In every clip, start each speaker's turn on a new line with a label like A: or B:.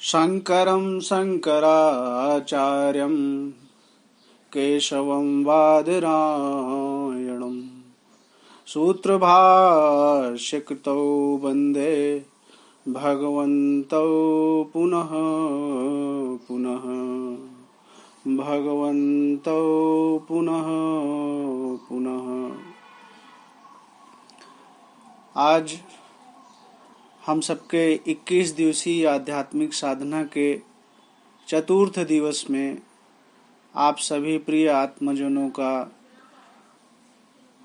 A: शङ्करं शङ्कराचार्यं केशवं बादरायणं सूत्रभाष्यकृतौ वन्दे भगवन्तौ पुनः पुनः भगवन्तौ पुनः पुनः। आज हम सबके 21 दिवसीय आध्यात्मिक साधना के चतुर्थ दिवस में आप सभी प्रिय आत्मजनों का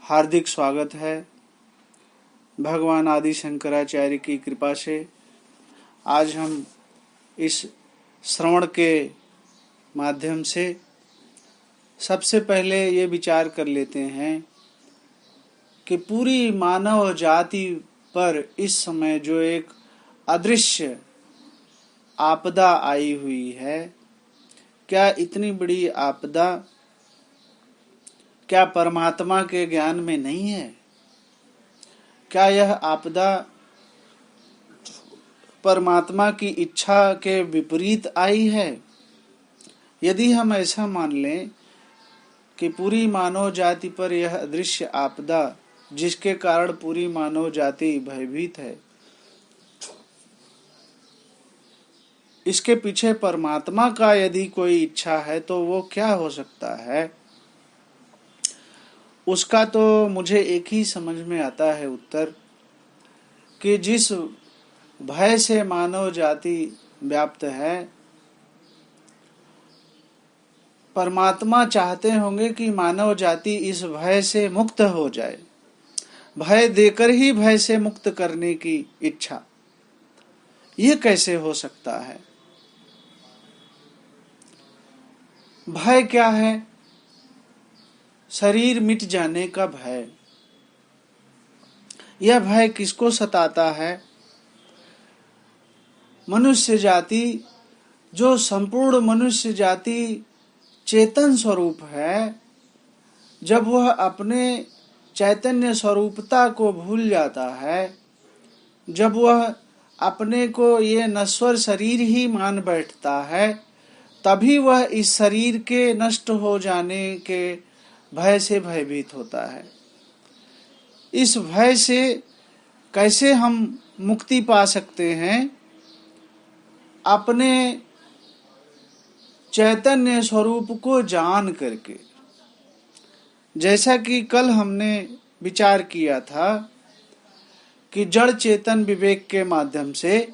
A: हार्दिक स्वागत है। भगवान आदि शंकराचार्य की कृपा से आज हम इस श्रवण के माध्यम से सबसे पहले ये विचार कर लेते हैं कि पूरी मानव जाति पर इस समय जो एक अदृश्य आपदा आई हुई है, क्या इतनी बड़ी आपदा क्या परमात्मा के ज्ञान में नहीं है? क्या यह आपदा परमात्मा की इच्छा के विपरीत आई है? यदि हम ऐसा मान लें कि पूरी मानव जाति पर यह अदृश्य आपदा जिसके कारण पूरी मानव जाति भयभीत है, इसके पीछे परमात्मा का यदि कोई इच्छा है तो वो क्या हो सकता है? उसका तो मुझे एक ही समझ में आता है उत्तर कि जिस भय से मानव जाति व्याप्त है, परमात्मा चाहते होंगे कि मानव जाति इस भय से मुक्त हो जाए। भय देकर ही भय से मुक्त करने की इच्छा, ये कैसे हो सकता है? भय क्या है? शरीर मिट जाने का भय। यह भय किसको सताता है? मनुष्य जाति, जो संपूर्ण मनुष्य जाति चेतन स्वरूप है, जब वह अपने चैतन्य स्वरूपता को भूल जाता है, जब वह अपने को ये नश्वर शरीर ही मान बैठता है, तभी वह इस शरीर के नष्ट हो जाने के भय से भयभीत होता है। इस भय से कैसे हम मुक्ति पा सकते हैं? अपने चैतन्य स्वरूप को जान करके। जैसा कि कल हमने विचार किया था कि जड़ चेतन विवेक के माध्यम से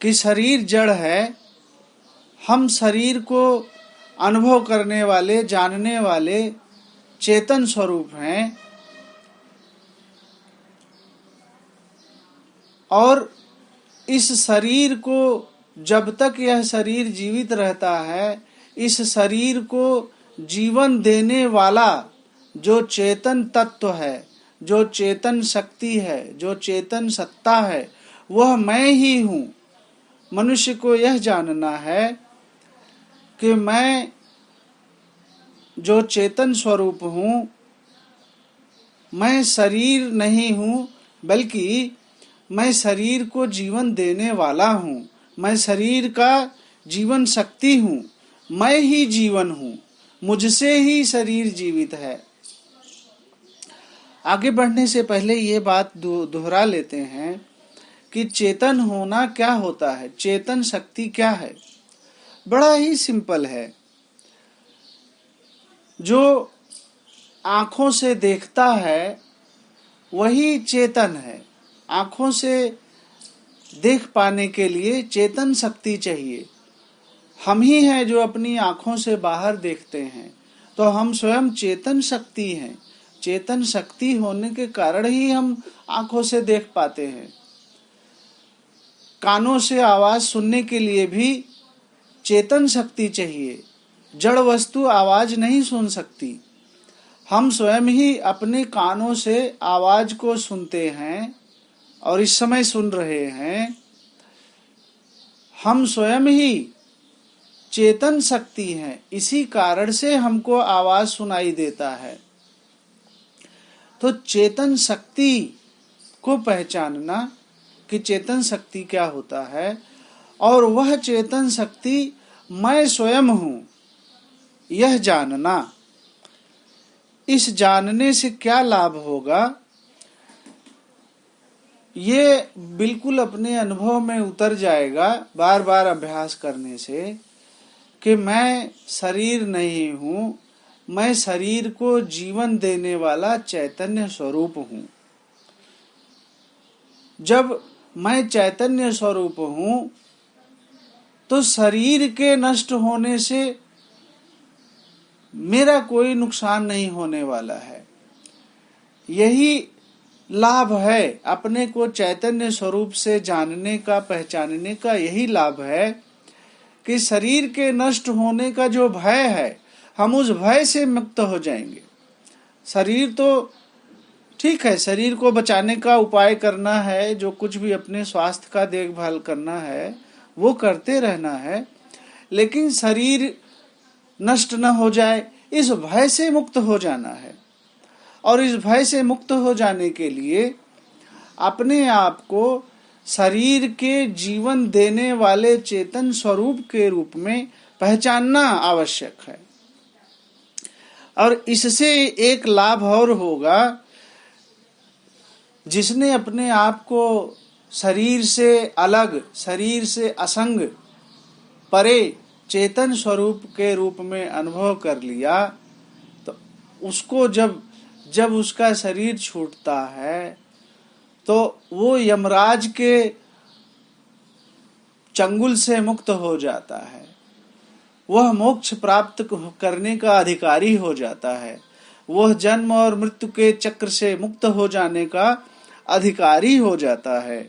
A: कि शरीर जड़ है, हम शरीर को अनुभव करने वाले, जानने वाले चेतन स्वरूप हैं, और इस शरीर को जब तक यह शरीर जीवित रहता है, इस शरीर को जीवन देने वाला जो चेतन तत्व है, जो चेतन शक्ति है, जो चेतन सत्ता है, वह मैं ही हूँ। मनुष्य को यह जानना है कि मैं जो चेतन स्वरूप हूँ, मैं शरीर नहीं हूँ, बल्कि मैं शरीर को जीवन देने वाला हूँ। मैं शरीर का जीवन शक्ति हूँ, मैं ही जीवन हूँ, मुझसे ही शरीर जीवित है। आगे बढ़ने से पहले ये बात दोहरा लेते हैं कि चेतन होना क्या होता है, चेतन शक्ति क्या है। बड़ा ही सिंपल है। जो आंखों से देखता है वही चेतन है। आंखों से देख पाने के लिए चेतन शक्ति चाहिए। हम ही हैं जो अपनी आंखों से बाहर देखते हैं, तो हम स्वयं चेतन शक्ति हैं। चेतन शक्ति होने के कारण ही हम आंखों से देख पाते हैं। कानों से आवाज सुनने के लिए भी चेतन शक्ति चाहिए। जड़ वस्तु आवाज नहीं सुन सकती। हम स्वयं ही अपने कानों से आवाज को सुनते हैं और इस समय सुन रहे हैं। हम स्वयं ही चेतन शक्ति हैं, इसी कारण से हमको आवाज सुनाई देता है। तो चेतन शक्ति को पहचानना कि चेतन शक्ति क्या होता है, और वह चेतन शक्ति मैं स्वयं हूँ, यह जानना। इस जानने से क्या लाभ होगा? ये बिल्कुल अपने अनुभव में उतर जाएगा बार बार अभ्यास करने से कि मैं शरीर नहीं हूँ, मैं शरीर को जीवन देने वाला चैतन्य स्वरूप हूँ। जब मैं चैतन्य स्वरूप हूँ तो शरीर के नष्ट होने से मेरा कोई नुकसान नहीं होने वाला है। यही लाभ है अपने को चैतन्य स्वरूप से जानने का, पहचानने का। यही लाभ है कि शरीर के नष्ट होने का जो भय है, हम उस भय से मुक्त हो जाएंगे। शरीर तो ठीक है, शरीर को बचाने का उपाय करना है, जो कुछ भी अपने स्वास्थ्य का देखभाल करना है वो करते रहना है, लेकिन शरीर नष्ट न हो जाए इस भय से मुक्त हो जाना है। और इस भय से मुक्त हो जाने के लिए अपने आप को शरीर के जीवन देने वाले चेतन स्वरूप के रूप में पहचानना आवश्यक है। और इससे एक लाभ और होगा, जिसने अपने आप को शरीर से अलग, शरीर से असंग, परे चेतन स्वरूप के रूप में अनुभव कर लिया, तो उसको जब उसका शरीर छूटता है तो वो यमराज के चंगुल से मुक्त हो जाता है, वह मोक्ष प्राप्त करने का अधिकारी हो जाता है, वह जन्म और मृत्यु के चक्र से मुक्त हो जाने का अधिकारी हो जाता है।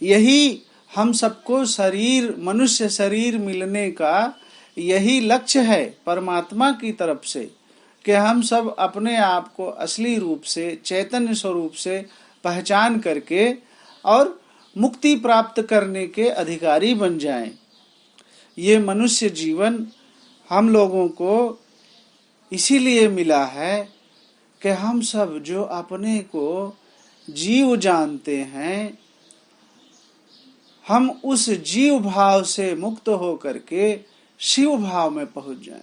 A: यही हम सबको शरीर, मनुष्य शरीर मिलने का यही लक्ष्य है परमात्मा की तरफ से, कि हम सब अपने आप को असली रूप से, चैतन्य स्वरूप से पहचान करके और मुक्ति प्राप्त करने के अधिकारी बन जाएं। ये मनुष्य जीवन हम लोगों को इसीलिए मिला है कि हम सब जो अपने को जीव जानते हैं, हम उस जीव भाव से मुक्त हो करके शिव भाव में पहुंच जाएं।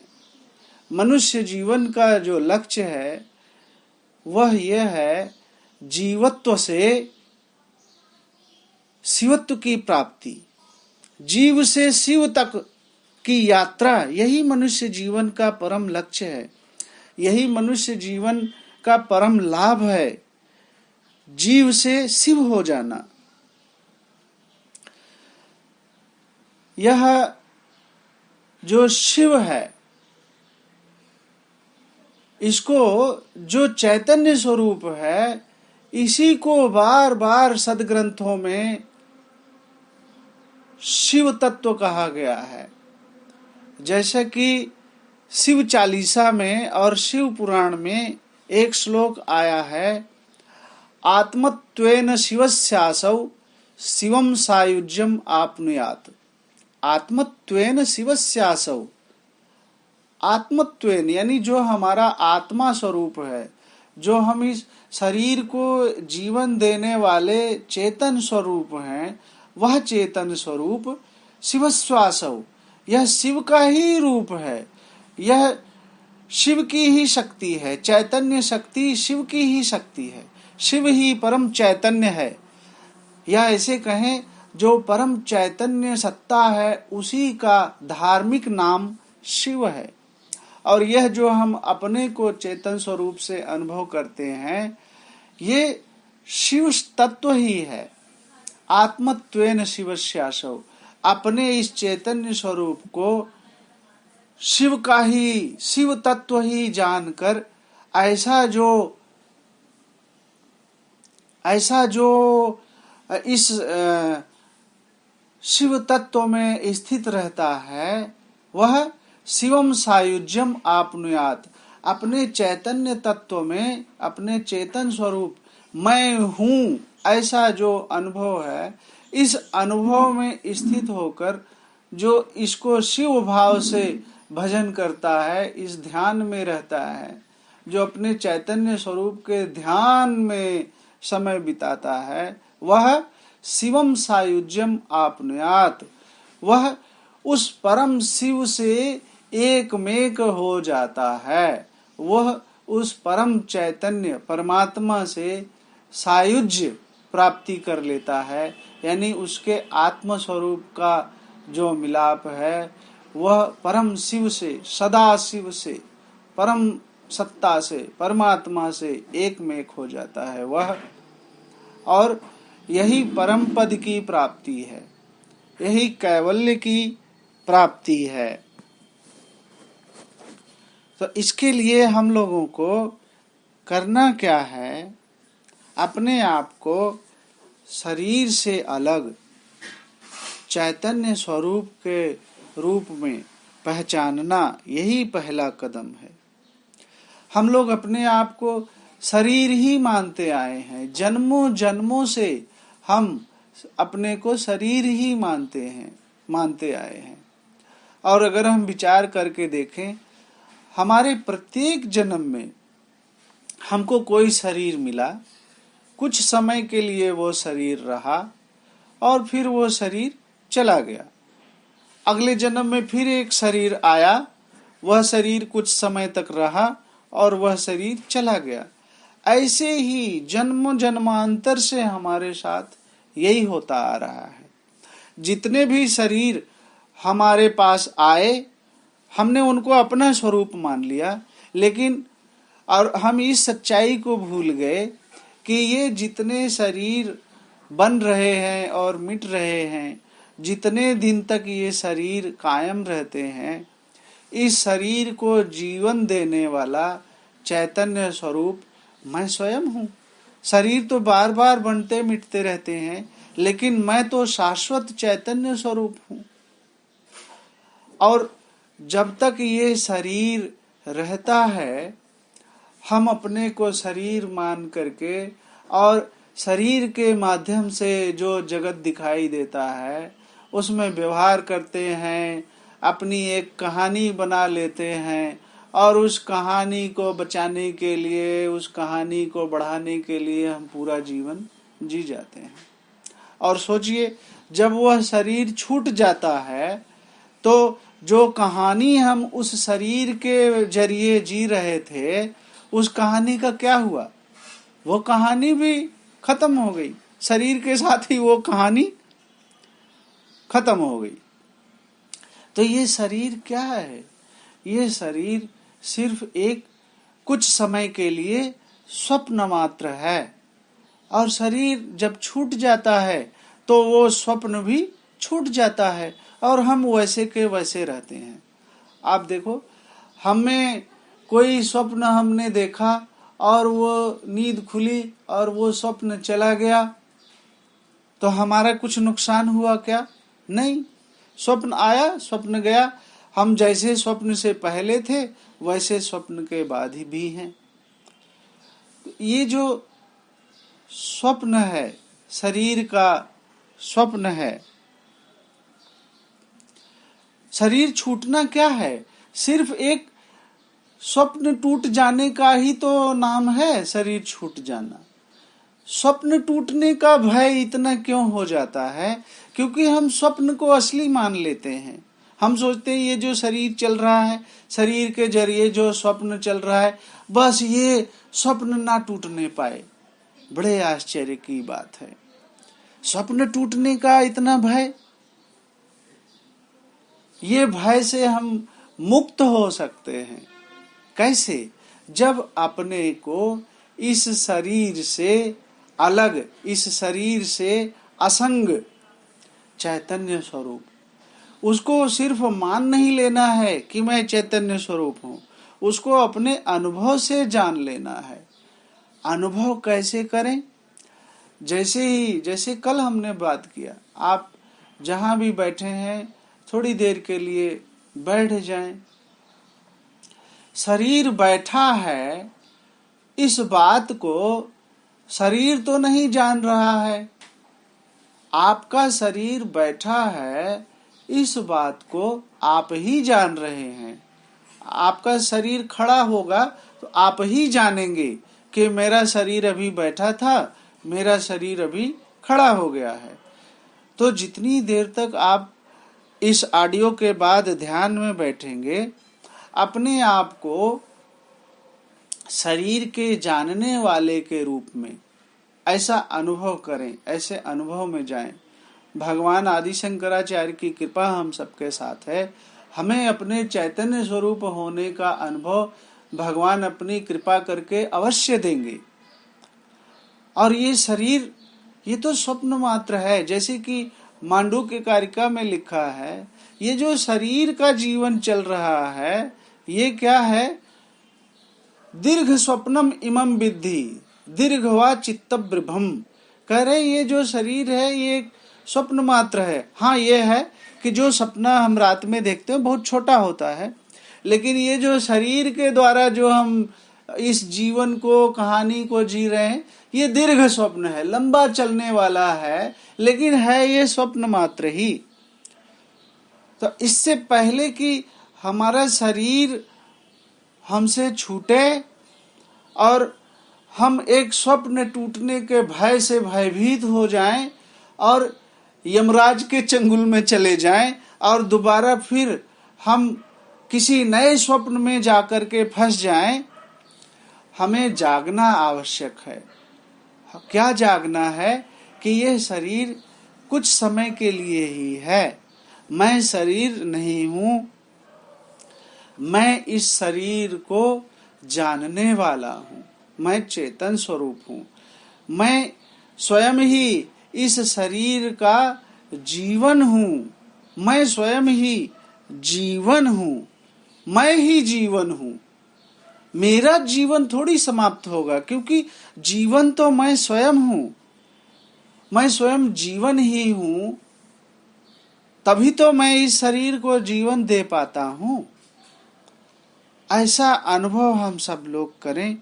A: मनुष्य जीवन का जो लक्ष्य है वह यह है, जीवत्व से शिवत्व की प्राप्ति, जीव से शिव तक की यात्रा। यही मनुष्य जीवन का परम लक्ष्य है, यही मनुष्य जीवन का परम लाभ है, जीव से शिव हो जाना। यह जो शिव है, इसको जो चैतन्य स्वरूप है, इसी को बार बार सदग्रंथों में शिव तत्व कहा गया है। जैसे कि शिव चालीसा में और शिव पुराण में एक श्लोक आया है, आत्मत्वेन शिवस्यासौ शिवम सायुज्यम आपनुयात्। आत्मत्वेन शिवस्यासौ, आत्मत्वेन यानी जो हमारा आत्मा स्वरूप है, जो हम इस शरीर को जीवन देने वाले चेतन स्वरूप हैं, वह चेतन स्वरूप शिवस्वासौ, यह शिव का ही रूप है, यह शिव की ही शक्ति है। चैतन्य शक्ति शिव की ही शक्ति है, शिव ही परम चैतन्य है, या ऐसे कहें जो परम चैतन्य सत्ता है उसी का धार्मिक नाम शिव है। और यह जो हम अपने को चेतन स्वरूप से अनुभव करते हैं, ये शिव तत्व ही है। आत्मत्वेन शिवस्यासौ, अपने इस चैतन्य स्वरूप को शिव का ही, शिव तत्व ही जानकर ऐसा जो इस शिव तत्व में स्थित रहता है, वह शिवम सायुज्यम आपनुयात्। अपने चैतन्य तत्व में, अपने चेतन स्वरूप मैं हूँ ऐसा जो अनुभव है, इस अनुभव में स्थित होकर जो इसको शिव भाव से भजन करता है, इस ध्यान में रहता है, जो अपने चैतन्य स्वरूप के ध्यान में समय बिताता है, वह शिवम सायुज्यम आपनुयात, वह उस परम शिव से एकमेक हो जाता है, वह उस परम चैतन्य परमात्मा से सायुज्य प्राप्ति कर लेता है, यानी उसके आत्म स्वरूप का जो मिलाप है वह परम शिव से, सदा शिव से, परम सत्ता से, परमात्मा से एक मेक हो जाता है वह। और यही परम पद की प्राप्ति है, यही कैवल्य की प्राप्ति है। तो इसके लिए हम लोगों को करना क्या है, अपने आप को शरीर से अलग चैतन्य स्वरूप के रूप में पहचानना, यही पहला कदम है। हम लोग अपने आप को शरीर ही मानते आए हैं, जन्मों जन्मों से हम अपने को शरीर ही मानते आए हैं। और अगर हम विचार करके देखें, हमारे प्रत्येक जन्म में हमको कोई शरीर मिला, कुछ समय के लिए वो शरीर रहा और फिर वो शरीर चला गया। अगले जन्म में फिर एक शरीर आया, वह शरीर कुछ समय तक रहा और वह शरीर चला गया। ऐसे ही जन्म जन्मांतर से हमारे साथ यही होता आ रहा है। जितने भी शरीर हमारे पास आए, हमने उनको अपना स्वरूप मान लिया, लेकिन और हम इस सच्चाई को भूल गए कि ये जितने शरीर बन रहे हैं और मिट रहे हैं, जितने दिन तक ये शरीर कायम रहते हैं, इस शरीर को जीवन देने वाला चैतन्य स्वरूप मैं स्वयं हूँ। शरीर तो बार बार बनते मिटते रहते हैं, लेकिन मैं तो शाश्वत चैतन्य स्वरूप हूँ। और जब तक ये शरीर रहता है, हम अपने को शरीर मान करके और शरीर के माध्यम से जो जगत दिखाई देता है उसमें व्यवहार करते हैं, अपनी एक कहानी बना लेते हैं और उस कहानी को बचाने के लिए, उस कहानी को बढ़ाने के लिए हम पूरा जीवन जी जाते हैं। और सोचिए, जब वह शरीर छूट जाता है तो जो कहानी हम उस शरीर के जरिए जी रहे थे, उस कहानी का क्या हुआ? वो कहानी भी खत्म हो गई, शरीर के साथ ही वो कहानी खत्म हो गई। तो ये शरीर क्या है? ये शरीर सिर्फ एक कुछ समय के लिए स्वप्न मात्र है, और शरीर जब छूट जाता है तो वो स्वप्न भी छूट जाता है और हम वैसे के वैसे रहते हैं। आप देखो, हमें कोई स्वप्न हमने देखा और वो नींद खुली और वो स्वप्न चला गया, तो हमारा कुछ नुकसान हुआ क्या? नहीं। स्वप्न आया, स्वप्न गया, हम जैसे स्वप्न से पहले थे वैसे स्वप्न के बाद ही भी हैं। ये जो स्वप्न है, शरीर का स्वप्न है, शरीर छूटना क्या है? सिर्फ एक स्वप्न टूट जाने का ही तो नाम है शरीर छूट जाना। स्वप्न टूटने का भय इतना क्यों हो जाता है? क्योंकि हम स्वप्न को असली मान लेते हैं। हम सोचते हैं ये जो शरीर चल रहा है, शरीर के जरिए जो स्वप्न चल रहा है, बस ये स्वप्न ना टूटने पाए। बड़े आश्चर्य की बात है, स्वप्न टूटने का इतना भय। ये भय से हम मुक्त हो सकते हैं। कैसे? जब अपने को इस शरीर से अलग, इस शरीर से असंग चैतन्य स्वरूप, उसको सिर्फ मान नहीं लेना है कि मैं चैतन्य स्वरूप हूँ, उसको अपने अनुभव से जान लेना है। अनुभव कैसे करें? जैसे कल हमने बात किया, आप जहाँ भी बैठे हैं थोड़ी देर के लिए बैठ जाएं। शरीर बैठा है, इस बात को शरीर तो नहीं जान रहा है। आपका शरीर बैठा है, इस बात को आप ही जान रहे हैं। आपका शरीर खड़ा होगा तो आप ही जानेंगे कि मेरा शरीर अभी बैठा था, मेरा शरीर अभी खड़ा हो गया है। तो जितनी देर तक आप इस ऑडियो के बाद ध्यान में बैठेंगे, अपने आप को शरीर के जानने वाले के रूप में ऐसा अनुभव करें, ऐसे अनुभव में जाएं। भगवान आदि शंकराचार्य की कृपा हम सबके साथ है। हमें अपने चैतन्य स्वरूप होने का अनुभव भगवान अपनी कृपा करके अवश्य देंगे। और ये शरीर, ये तो स्वप्न मात्र है। जैसे कि मांडूक्य कारिका में लिखा है, ये जो शरीर का जीवन चल रहा है, ये क्या है? दीर्घ स्वप्नम इमम विद्धि दीर्घवा चित्तवृभम। कह रहे ये जो शरीर है ये स्वप्न मात्र है। हाँ, ये है कि जो सपना हम रात में देखते हैं बहुत छोटा होता है, लेकिन ये जो शरीर के द्वारा जो हम इस जीवन को, कहानी को जी रहे हैं, ये दीर्घ स्वप्न है, लंबा चलने वाला है, लेकिन है ये स्वप्न मात्र ही। तो इससे पहले कि हमारा शरीर हमसे छूटे और हम एक स्वप्न टूटने के भय से भयभीत हो जाएं और यमराज के चंगुल में चले जाएं और दोबारा फिर हम किसी नए स्वप्न में जाकर के फंस जाएं, हमें जागना आवश्यक है। क्या जागना है? कि यह शरीर कुछ समय के लिए ही है। मैं शरीर नहीं हूं, मैं इस शरीर को जानने वाला हूं, मैं चेतन स्वरूप हूं, मैं स्वयं ही इस शरीर का जीवन हूं, मैं स्वयं ही जीवन हूं, मैं ही जीवन हूं। मेरा जीवन थोड़ी समाप्त होगा, क्योंकि जीवन तो मैं स्वयं हूं, मैं स्वयं जीवन ही हूं, तभी तो मैं इस शरीर को जीवन दे पाता हूं। ऐसा अनुभव हम सब लोग करें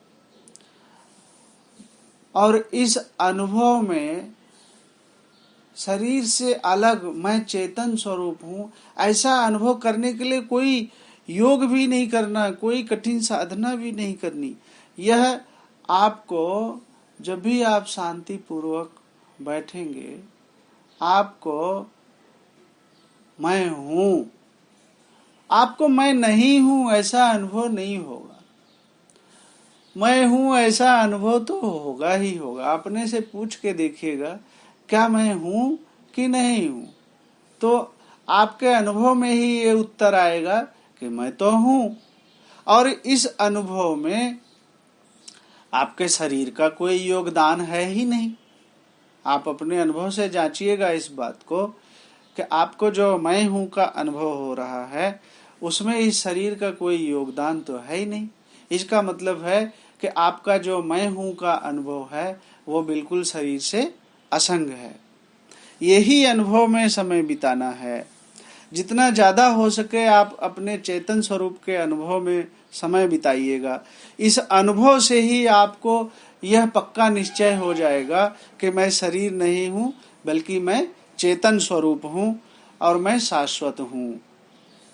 A: और इस अनुभव में शरीर से अलग मैं चेतन स्वरूप हूं, ऐसा अनुभव करने के लिए कोई योग भी नहीं करना, कोई कठिन साधना भी नहीं करनी। यह आपको जब भी आप शांति पूर्वक बैठेंगे, आपको मैं हूं, आपको मैं नहीं हूं ऐसा अनुभव नहीं होगा। मैं हूं ऐसा अनुभव तो होगा ही होगा। अपने से पूछ के देखिएगा, क्या मैं हूं कि नहीं हूं? तो आपके अनुभव में ही ये उत्तर आएगा कि मैं तो हूं। और इस अनुभव में आपके शरीर का कोई योगदान है ही नहीं। आप अपने अनुभव से जांचिएगा इस बात को कि आपको जो मैं हूं का अनुभव हो रहा है, उसमें इस शरीर का कोई योगदान तो है ही नहीं। इसका मतलब है कि आपका जो मैं हूं का अनुभव है वो बिल्कुल शरीर से असंग है। यही अनुभव में समय बिताना है। जितना ज्यादा हो सके आप अपने चेतन स्वरूप के अनुभव में समय बिताइएगा। इस अनुभव से ही आपको यह पक्का निश्चय हो जाएगा कि मैं शरीर नहीं हूं, बल्कि मैं चेतन स्वरूप हूं और मैं शाश्वत हूं।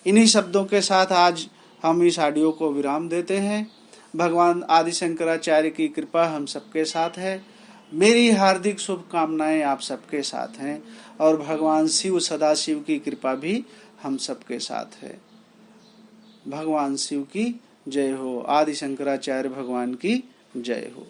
A: इन्हीं शब्दों के साथ आज हम इस ऑडियो को विराम देते हैं। भगवान आदि शंकराचार्य की कृपा हम सबके साथ है। मेरी हार्दिक शुभकामनाएं आप सबके साथ हैं और भगवान शिव सदाशिव की कृपा भी हम सबके साथ है। भगवान शिव की जय हो। आदि शंकराचार्य भगवान की जय हो।